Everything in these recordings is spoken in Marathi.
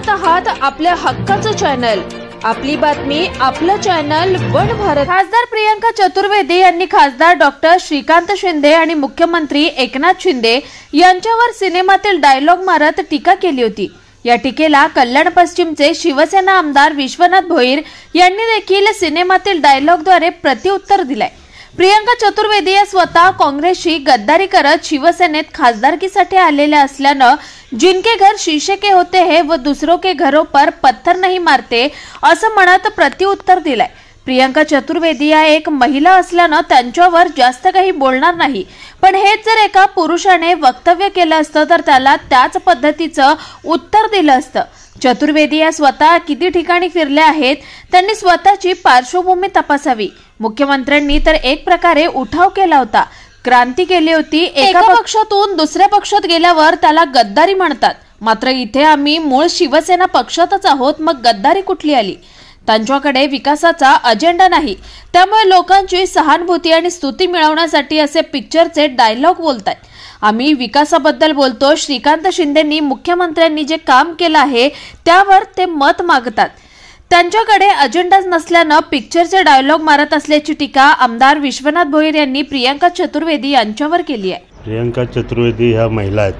पाहत आहात आपल्या हक्काचं चॅनल, आपली बातमी आपलं चॅनल वन भारत। खासदार प्रियंका चतुर्वेदी यांनी खासदार डॉक्टर श्रीकांत शिंदे आणि मुख्यमंत्री एकनाथ शिंदे यांच्यावर सिनेमातील डायलॉग मारत टीका केली होती। या टीकेला कल्याण पश्चिमचे शिवसेना आमदार विश्वनाथ भोईर यांनी देखील सिनेमातील डायलॉगद्वारे प्रत्युत्तर दिलंय। प्रियंका चतुर्वेदी या स्वतः काँग्रेसशी गद्दारी करत शिवसेनेत खासदारकीसाठी आलेल्या असल्यानं जिनके घर शीशे के होते हैं वो दूसरों के घरों पर पत्थर नहीं मारते असं म्हणत प्रत्युत्तर दिलंय। प्रियंका चतुर्वेदी या एक महिला असल्यानं त्यांच्यावर जास्त काही बोलणार नाही, पण हेच जर एका पुरुषाने वक्तव्य केलं असतं तर त्याला त्याच पद्धतीचं उत्तर दिलं असतं। चतुर्वेदी या स्वतः किती ठिकाणी फिरल्या आहेत, त्यांनी स्वतःची पार्श्वभूमी तपासावी। मुख्यमंत्र्यांनी तर एक प्रकारे उठाव केला होता, क्रांती केली होती। एका पक्षातून दुसऱ्या पक्षात गेल्यावर त्याला गद्दारी म्हणतात, मात्र इथे आम्ही मूळ शिवसेना पक्षातच आहोत, मग गद्दारी कुठली आली? त्यांच्याकडे विकासाचा अजेंडा नाही, त्यामुळे लोकांची सहानुभूती आणि स्तुती मिळवण्यासाठी असे पिक्चरचे डायलॉग बोलतात। आम्ही विकासाबद्दल बोलतो। श्रीकांत शिंदेंनी मुख्यमंत्र्यांनी जे काम केलं आहे त्यावर ते मत मागतात। त्यांच्याकडे अजेंडाच नसल्यानं पिक्चरचे डायलॉग मारत असल्याची टीका आमदार विश्वनाथ भोईर यांनी प्रियंका चतुर्वेदी यांच्यावर केली आहे। प्रियंका चतुर्वेदी ह्या महिला आहेत,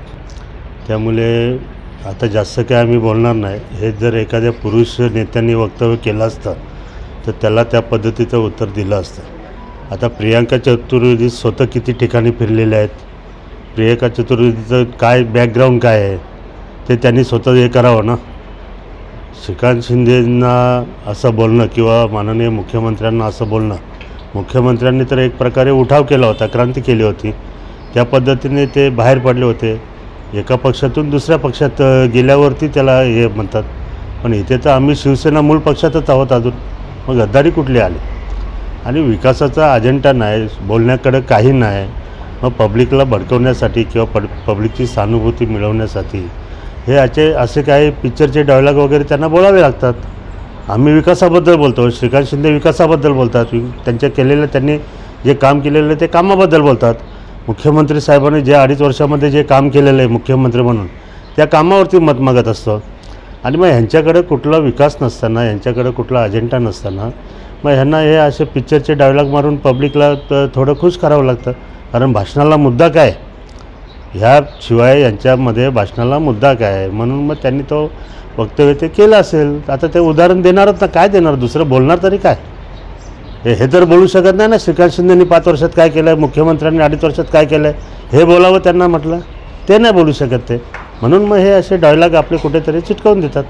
त्यामुळे आता जास्त काय आम्ही बोलणार नाही। हे जर एखाद्या पुरुष नेत्यांनी वक्तव्य केलं असतं तर त्याला त्या पद्धतीचं उत्तर दिलं असतं। आता प्रियंका चतुर्वेदी स्वतः किती ठिकाणी फिरलेल्या आहेत, प्रियंका चतुर्वेदीचं काय बॅकग्राऊंड काय आहे ते त्यांनी स्वतः हे करावं ना। श्रीकांत शिंदेंना असं बोलणं किंवा माननीय मुख्यमंत्र्यांना असं बोलणं, मुख्यमंत्र्यांनी तर एक प्रकारे उठाव केला होता, क्रांती केली होती, त्या पद्धतीने ते बाहेर पडले होते। एका पक्षातून दुसऱ्या पक्षात गेल्यावरती त्याला हे म्हणतात, पण इथे तर आम्ही शिवसेना मूळ पक्षातच आहोत अजून, मग गद्दारी कुठली आली? आणि विकासाचा अजेंडा नाही, बोलण्याकडे काही नाही, मग पब्लिकला भडकवण्यासाठी किंवा पब्लिकची सहानुभूती मिळवण्यासाठी हे असे काही पिक्चरचे डायलॉग वगैरे त्यांना बोलावे लागतात। आम्ही विकासाबद्दल बोलतो, श्रीकांत शिंदे विकासाबद्दल बोलतात, त्यांनी जे काम केलेलं आहे ते कामाबद्दल बोलतात। मुख्यमंत्री साहेबांनी जे 2.5 वर्षामध्ये जे काम केलेलं आहे मुख्यमंत्री म्हणून त्या कामावरती मत मागत असतो। आणि मग ह्यांच्याकडे कुठला विकास नसताना, यांच्याकडे कुठला अजेंडा नसताना मग ह्यांना हे असे पिक्चरचे डायलॉग मारून पब्लिकला थोडं खुश करावं लागतं। कारण भाषणाला मुद्दा काय, ह्याशिवाय यांच्यामध्ये भाषणाला मुद्दा काय आहे, म्हणून मग त्यांनी तो वक्तव्य ते केलं असेल। आता ते उदाहरण देणारच ना, काय देणार दुसरं, बोलणार तरी काय? हे तर बोलू शकत नाही ना। श्रीकांत शिंदेंनी 5 वर्षात काय केलं आहे, मुख्यमंत्र्यांनी 2.5 वर्षात काय केलं आहे हे बोलावं त्यांना म्हटलं, ते नाही बोलू शकत ते, म्हणून मग हे असे डायलॉग आपले कुठेतरी चिटकवून देतात।